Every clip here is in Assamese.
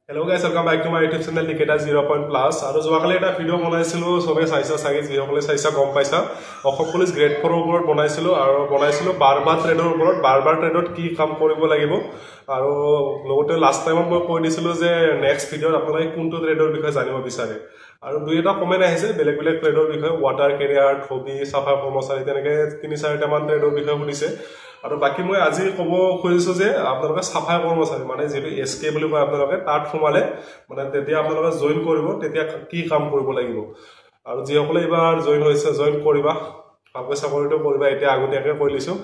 Hello guys, welcome back to my YouTube channel Niketa 0.plus. আৰু যোৱাকালি এটা ভিডিও বনাইছিলো সবে চাইছা চাগে যিসকলে চাইছা গম পাইছা অসম পুলিচ গ্ৰেড 4 ৰ ওপৰত বনাইছিলো বাৰবাৰ ট্ৰেডৰ ওপৰত বাৰবাৰ ট্ৰেডত কি কাম কৰিব লাগিব আৰু লগতে লাষ্ট টাইমত মই কৈ দিছিলো যে নেক্সট ভিডিওত আপোনালোকে কোনটো ট্ৰেডৰ বিষয়ে জানিব বিচাৰে আৰু দুই এটা কমেন্ট আহিছে বেলেগ বেলেগ ট্ৰেডৰ বিষয়ে ওয়াটাৰ কেৰিয়াৰ হবি সাফা কৰ্মচাৰী তেনেকে 3-4টা মান ট্ৰেডৰ বিষয়ে সুধিছে আৰু বাকি মই আজি ক'ব খুজিছো যে আপোনালোকে সাফাই কৰ্মচাৰী মানে যেটো এসকে বুলি কয় আপোনালোকে তাত সোমালে মানে তেতিয়া আপোনালোকে জয়েন কৰিব তেতিয়া কি কাম কৰিব লাগিব আৰু যিসকলে এবাৰ জয়েন কৰিবা ভালকৈ চাকৰিটো কৰিবা এতিয়া আগতীয়াকৈ কৈ লৈছো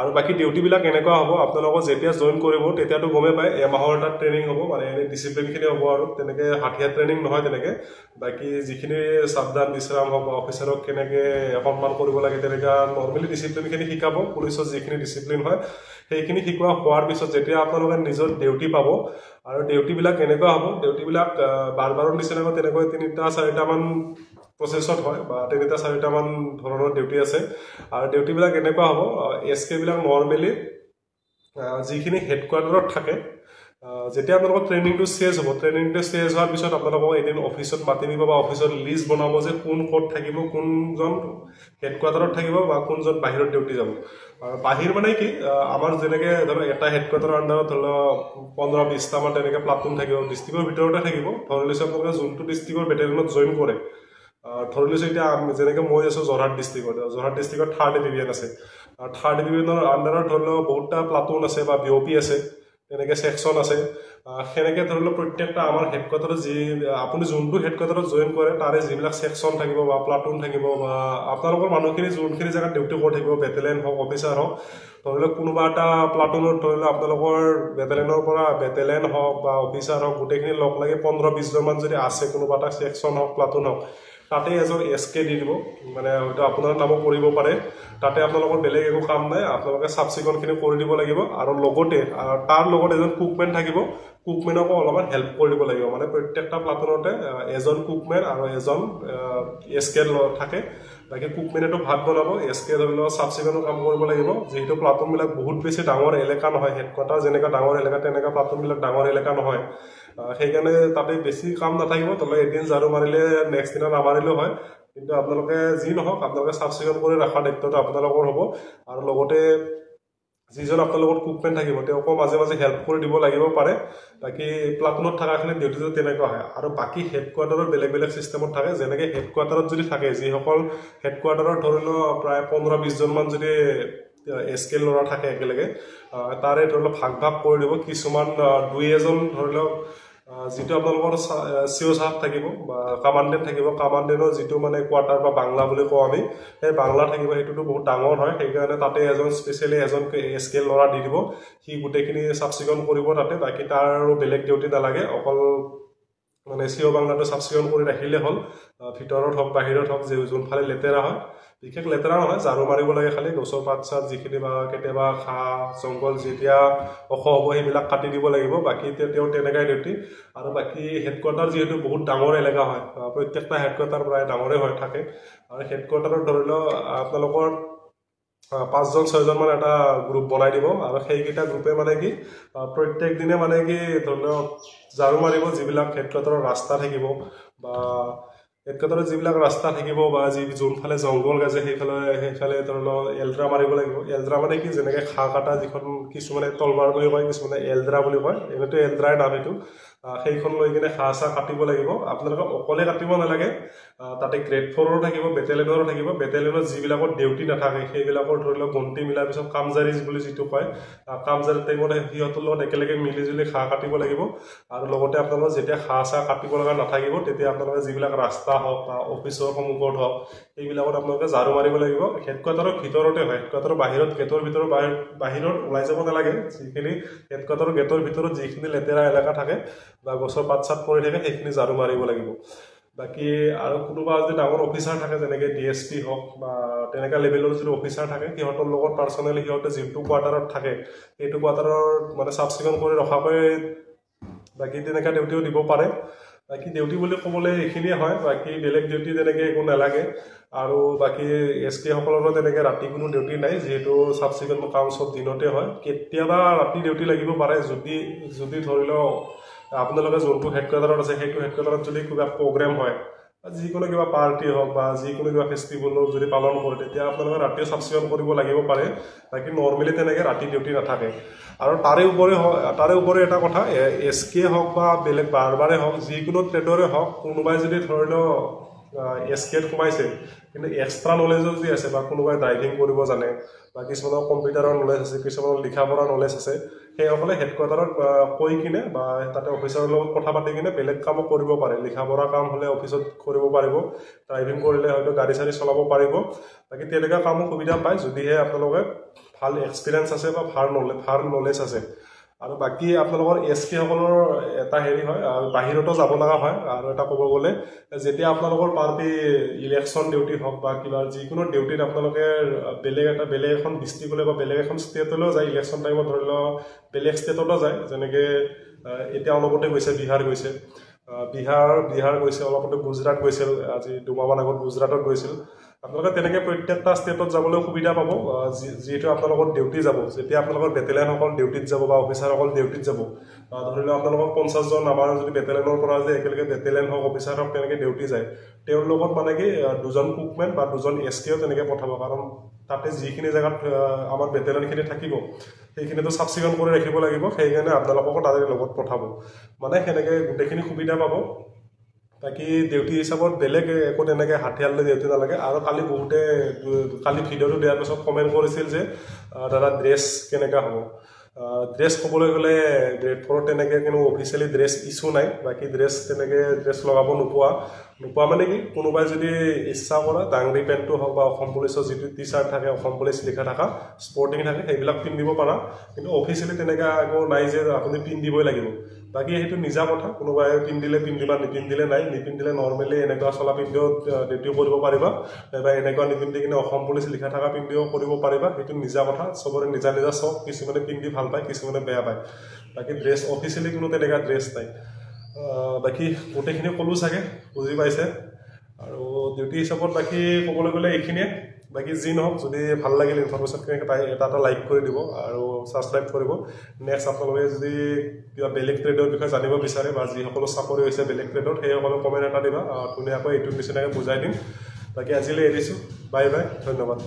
আৰু বাকি ডিউটি বিলাক এনেকুৱা হ'ব আপোনালোকে যেতিয়া জয়েন কৰিব তেতিয়াটো গমে পায় এমাহৰ এটা ট্ৰেনিং হ'ব মানে এনে ডিসিপ্লিন খিনি হ'ব আৰু তেনেকে হাঠিয়া ট্ৰেনিং নহয় তেনেকে বাকি যিখিনি সাবধান বিশ্ৰাম হ'ব অফিচাৰক কেনেকে সন্মান কৰিব লাগে তেনেকা নৰমালি ডিসিপ্লিন খিনি শিকাব পুলিচৰ যিখিনি ডিসিপ্লিন হয় সেইখিনি শিকোৱা হোৱাৰ পিছত যেতিয়া আপোনালোকে নিজৰ ডিউটি পাব আৰু ডিউটি বিলাক এনেকুৱা হ'ব ডিউটি বিলাক বাৰবাৰৰ নিচিনাকৈ তেনেকৈ 3-4টা মান প্ৰসেছত হয় বা 3-4টা মান ধৰণৰ ডিউটি আছে আৰু ডিউটি বিলাক এনেকুৱা হ'ব এসকে বিলাক নৰমালি যিখিনি হেডকোৱাৰ্টাৰত থাকে যেতিয়া আপোনালোকৰ ট্ৰেনিংটো শেষ হ'ব ট্ৰেনিংটো শেষ হোৱাৰ পিছত আপোনালোকক এদিন অফিচত মাতি নিব বা অফিচত লিষ্ট বনাব যে কোন কোড থাকিব কোনজন হেডকোৱাৰ্টাৰত থাকিব বা কোনজন বাহিৰত ডিউটি যাব আৰু বাহিৰ মানে কি আমাৰ যেনেকে ধৰক এটা হেডকোৱাৰ্টাৰৰ আন্ডাৰত ধৰক 15-20টা মান তেনেকে প্লাটুন থাকিব ডিস্ট্ৰিক্টৰ ভিতৰতে থাকিব ধৰিলৈছে আপোনালোকে যোনটো ডিস্ট্ৰিক্টৰ বেটেলিয়নত জয়েন কৰে ধৰিলৈছে এতিয়া যেনেকে মই আছো জৰহাট ডিস্ট্ৰিক্টত 3rd ডিভিজন আছে 3rd ডিভিজনৰ আন্ডাৰত ধৰক বহুতটা প্লাটুন আছে বা বিওপি আছে তেনেকে সেকশন আছে হেনেকে ধৰক প্ৰত্যেকটা আমাৰ হেডকোৱাৰ্টাৰত যি আপুনি যোনটো হেডকোৱাৰ্টাৰত জয়েন কৰে তাৰে যিবিলাক সেকশন থাকিব বা প্লাটুন থাকিব বা আপোনালোকৰ মানুহখিনি যোনখিনি জায়গা ডিউটি কৰি থাকিব বেটেলিয়ন হওক অফিচাৰ হওক ধৰক কোনোবা এটা প্লাটুনত ধৰক আপোনালোকৰ বেটেলিয়নৰ পৰা বেটেলিয়ন হওক বা অফিচাৰ হওক গোটেইখিনি লগ লাগি 15-20 জন মান যদি আছে কোনোবা এটা সেকশন হওক প্লাটুন হওক তাতে এজন এসকে দি দিব মানে হয়তো আপোনাৰ নামো কৰিব পাৰে তাতে আপোনালোকৰ বেলেগ একো কাম নাই আপোনালোকে সাবসিকনখিনি কৰি দিব লাগিব আৰু লগতে তাৰ লগত এজন কুকমেন থাকিব কুকমেনকো অলপমান হেল্প কৰি দিব লাগিব মানে প্ৰত্যেকটা প্লাটুনতে এজন কুকমেন আৰু এজন এসকে থাকে বাকি কুকমেনেটো ভাত বনাব এসকে ধৰিলো সাবসিকনৰ কাম কৰিব লাগিব যেহেতু প্লাটুন বিলাক বহুত বেছি ডাঙৰ এলেকা নহয় হেডকোৱাৰ্টাৰ যেনেকা ডাঙৰ এলেকা তেনেকা প্লাটুন বিলাক ডাঙৰ এলেকা নহয় সেইকাৰণে তাতে বেছি কাম নাথাকিব তলে এদিন জাৰু মাৰিলে নেক্সট দিনা নামাৰিলেও হয় কিন্তু আপোনালোকে যি নহওক আপোনালোকে সাবসিকন কৰি ৰাখা দায়িত্বটো আপোনালোকৰ হ'ব আৰু লগতে যিজন আপোনালোকৰ কুকমেন থাকিব তেওঁকো মাজে মাজে হেল্প কৰি দিব লাগিব পাৰে বাকি প্লাটুনত থাকাখিনি ডিউটিটো তেনেকুৱা হয় আৰু বাকি হেডকোৱাৰ্টাৰৰ বেলেগ বেলেগ সিস্টেমত থাকে যেনেকে হেডকোৱাৰ্টাৰত যদি থাকে যিসকল হেডকোৱাৰ্টাৰৰ ধৰিলো প্ৰায় 15-20 জন মান যদি এসকে লৰা থাকে একেলগে তাৰে ধৰিলো ভাগ কৰি দিব কিছুমান দুই এজন ধৰিলো যেটো আপোনালোকৰ সিও সাহেব থাকিব বা কমান্ডেন্ট থাকিব কমান্ডেন্টৰ যেটো মানে কোৱাৰ্টাৰ বা বাংলা বুলি কও আমি এই বাংলা থাকিব হেতুটো বহুত ডাঙৰ হয় সেইকাৰণে তাতে এজন স্পেশালি এজন এসকে লৰা দি দিব সি গুটেখিনি সাবসিকন কৰিব তাতে বাকি তাৰ আৰু বেলেগ ডিউটি নালাগে অকল মানে সিও বাংলাটো সাবসিকন কৰি ৰাখিলে হল ভিতৰত হক বাহিৰত হক যে যোনফালে লেতেৰা হয় বিশেষ লেতেৰা নহয় জাৰু মাৰিব লাগে খালি গছৰ পাত যিখিনি বা কেতিয়াবা খা জংগল যেতিয়া অখ হ'ব সেইবিলাক কাটি দিব লাগিব বাকি তেওঁ তেনেকাই ডিউটি আৰু বাকি হেডকোৱাৰ্টাৰ যেহেতু বহুত ডাঙৰ এলেকা হয় প্ৰত্যেকটা হেডকোৱাৰ্টাৰ প্ৰায় ডাঙৰে হয় থাকে আৰু হেডকোৱাৰ্টাৰত ধৰিলো আপোনালোকৰ 5-6 জন মান এটা গ্ৰুপ বনাই দিব আৰু সেইকেইটা গ্ৰুপে মানে কি প্ৰত্যেক দিনে মানে কি ধৰিলো জাৰু মাৰিব যিবিলাক হেডকোৱাৰ্টাৰৰ ৰাস্তা থাকিব বা হেডকোৱাৰ্টাৰত যিবিলাক ৰাস্তা থাকিব বা যোনফালে জংগল গাজে সেইফালে ধৰিলো এলড্ৰা মাৰিব লাগিব এলড্ৰা মানে কি যেনেকে খা কাটা যিখন কিছুমানে তলবাৰ বুলি কয় কিছুমানে এলড্ৰা বুলি কয় এনেটো এলড্ৰাই নাম এটো সেইখন লৈ কিনে খাসা কাটিব লাগিব আপোনালোকে অকলে কাটিব নালাগে তাতে গ্ৰেড 4 থাকিব বেটেলিয়নৰ থাকিব বেটেলিয়নৰ যিবিলাকৰ ডিউটি নাথাকে সেইবিলাকৰ ধৰিলো গন্তি মিলাৰ পিছত কামজাৰিজ বুলি যেটো কয় কামজাৰি টাইমত হিয়তৰ লগত একেলগে মিলি জুলি খা কাটিব লাগিব আৰু লগতে আপোনালোকে যেতিয়া খাসা কাটিব লগা নাথাকিব তেতিয়া আপোনালোকে যিবিলাক ৰাস্তা হওক বা অফিচৰ সন্মুখত হওক এইবিলাকত আপোনালোকে জাৰু মাৰিব লাগিব হেডকোৱাৰ্টাৰৰ ভিতৰতে হয় হেডকোৱাৰ্টাৰৰ বাহিৰত গেটৰ ভিতৰত বাহিৰত ওলাই যাব নালাগে যিখিনি হেডকোৱাৰ্টাৰৰ গেটৰ ভিতৰত যিখিনি লেতেৰা এলেকা থাকে বা গছৰ পাত পৰি থাকে সেইখিনি জাৰু মাৰিব লাগিব বাকি আৰু কোনোবা যদি ডাঙৰ অফিচাৰ থাকে যেনেকে ডিএসপি হওক বা তেনেকা লেভেলৰ যদি অফিচাৰ থাকে সিহঁতৰ লগত পাৰ্সোনালি সিহঁতে যিটো কোৱাৰ্টাৰত থাকে সেইটো কোৱাৰ্টাৰৰ মানে সাবসিকন কৰি ৰখাকৈ বাকি তেনেকা ডিউটিও দিব পাৰে বাকি ডিউটি বুলি ক'বলৈ এইখিনিয়ে হয় বাকি বেলেগ ডিউটি তেনেকে একো নালাগে আৰু বাকি এসকে সকলৰ তেনেকে ৰাতি কোনো ডিউটি নাই যেহেতু সাবসিকন কাম সব দিনতে হয় কেতিয়াবা ৰাতি ডিউটি লাগিব পাৰে যদি ধৰিলো আপোনালোকে যোনটো হেডকোৱাৰ্টাৰত আছে সেইটো হেডকোৱাৰ্টাৰত যদি কিবা প্ৰগ্ৰেম হয় যিকোনো কিবা পাৰ্টি হওক বা যিকোনো কিবা ফেষ্টিভেল যদি পালন কৰে তেতিয়া আপোনালোকে ৰাতিও চাফ চিকুণ কৰিব লাগিব পাৰে বাকী নৰ্মেলি তেনেকৈ ৰাতি ডিউটি নাথাকে আৰু তাৰে উপৰি এটা কথা SK হওক বা বেলেগ বাৰবাৰে হওক যিকোনো ট্ৰেডৰে হওক কোনোবাই যদি ধৰি লওক SKত সোমাইছে কিন্তু এক্সট্ৰা নলেজো যদি আছে বা কোনোবাই ড্ৰাইভিং কৰিব জানে বা কিছুমানৰ কম্পিউটাৰৰ নলেজ আছে কিছুমানৰ লিখা পঢ়া নলেজ আছে সেইসকলে হেডকোৱাৰ্টাৰত কৈ কিনে বা তাতে অফিচাৰৰ লগত কথা পাতি কিনে বেলেগ কামো কৰিব পাৰে লিখা পঢ়া কাম হ'লে অফিচত কৰিব পাৰিব ড্ৰাইভিং কৰিলে হয়তো গাড়ী চাড়ী চলাব পাৰিব বাকী তেনেকুৱা কামো সুবিধা পায় যদিহে আপোনালোকে ভাল এক্সপিৰিয়েঞ্চ আছে বা ভাল নলেজ আছে আৰু বাকী আপোনালোকৰ SK সকলৰ এটা হেৰি হয় বাহিৰতো যাব লগা হয় আৰু এটা ক'ব গ'লে যেতিয়া আপোনালোকৰ পাৰ্টি ইলেকশ্যন ডিউটি হওক বা কিবা যিকোনো ডিউটিত আপোনালোকে বেলেগ এখন ডিষ্ট্ৰিক্টলৈ বা বেলেগ এখন ষ্টেটলৈও যায় ইলেকশ্যন টাইমত ধৰি লওক বেলেগ ষ্টেটতো যায় যেনেকৈ এতিয়া অলপতে গৈছে বিহাৰ গৈছে বিহাৰ গৈছে অলপতে গুজৰাট গৈছিল আজি দুমাহমান আগত গুজৰাটত গৈছিল আপোনালোকে তেনেকৈ প্ৰত্যেকটা ষ্টেটত যাবলৈ সুবিধা পাব যিহেতু আপোনালোকৰ ডিউটি যাব যেতিয়া আপোনালোকৰ বেটেলিয়নসকল ডিউটিত যাব বা অফিচাৰসকল ডিউটিত যাব ধৰি লওক আপোনালোকৰ 50 জন আমাৰ যদি বেটেলিয়নৰ পৰা যে একেলগে বেটেলিয়ন হওক অফিচাৰ হওক তেনেকৈ ডিউটি যায় তেওঁৰ লগত মানে কি 2জন কুকমেন বা 2জন SKও তেনেকৈ পঠাব কাৰণ তাতে যিখিনি জেগাত আমাৰ বেটেলিয়নখিনি থাকিব সেইখিনিতো চাফ চিকুণ কৰি ৰাখিব লাগিব সেইকাৰণে আপোনালোককো তাৰে লগত পঠাব মানে সেনেকৈ গোটেইখিনি সুবিধা পাব বাকী ডিউটি হিচাপত বেলেগ একো তেনেকৈ হাতীয়াৰ লৈ ডিউটি নালাগে আৰু কালি ভিডিঅ'টো দিয়াৰ পিছত কমেণ্ট কৰিছিল যে দাদা ড্ৰেছ কেনেকুৱা হ'ব ড্ৰেছ ক'বলৈ গ'লে গ্ৰেড 4 তেনেকৈ কোনো অফিচিয়েলি ড্ৰেছ ইছ্যু নাই বাকী তেনেকৈ ড্ৰেছ লগাব নোপোৱা মানে কি কোনোবাই যদি ইচ্ছা কৰা ডাংৰি পেণ্টটো হওক বা অসম পুলিচৰ যিটো টি-চাৰ্ট থাকে অসম পুলিচ লিখা থকা স্পৰ্টিং থাকে সেইবিলাক পিন্ধিব পাৰা কিন্তু অফিচিয়েলি তেনেকুৱা একো নাই যে আপুনি পিন্ধিবই লাগিব বাকী সেইটো নিজা কথা কোনোবাই পিন্ধিলে পিন্ধিবা নিপিন্ধিলে নাই নিপিন্ধিলে নৰ্মেলি এনেকুৱা চলা পিন্ধিও ডিউটিও কৰিব পাৰিবা বা এনেকুৱা নিপিন্ধি কিনে অসম পুলিচ লিখা থকা পিন্ধিও কৰিব পাৰিবা সেইটো নিজা কথা চবৰে নিজা চখ কিছুমানে পিন্ধি ভাল পায় কিছুমানে বেয়া পায় বাকী ড্ৰেছ অফিচিয়েলি কোনো তেনেকুৱা ড্ৰেছ নাই বাকী গোটেইখিনি ক'লো চাগে বুজি পাইছে আৰু ডিউটি হিচাপত বাকী ক'বলৈ গ'লে এইখিনিয়ে বাকী যি নহওক যদি ভাল লাগিল ইনফৰমেশ্যনখিনি এটা লাইক কৰি দিব আৰু ছাবস্ক্ৰাইব কৰিব নেক্সট আপোনালোকে যদি কিবা বেলেগ ট্ৰেডৰ বিষয়ে জানিব বিচাৰে বা যিসকলো চাকৰি হৈছে বেলেগ ট্ৰেডত সেইসকলে কমেণ্ট এটা দিবা ধুনীয়াকৈ এইটো নিচিনাকৈ বুজাই দিম বাকী আজিলৈ এৰিছোঁ বাই বাই ধন্যবাদ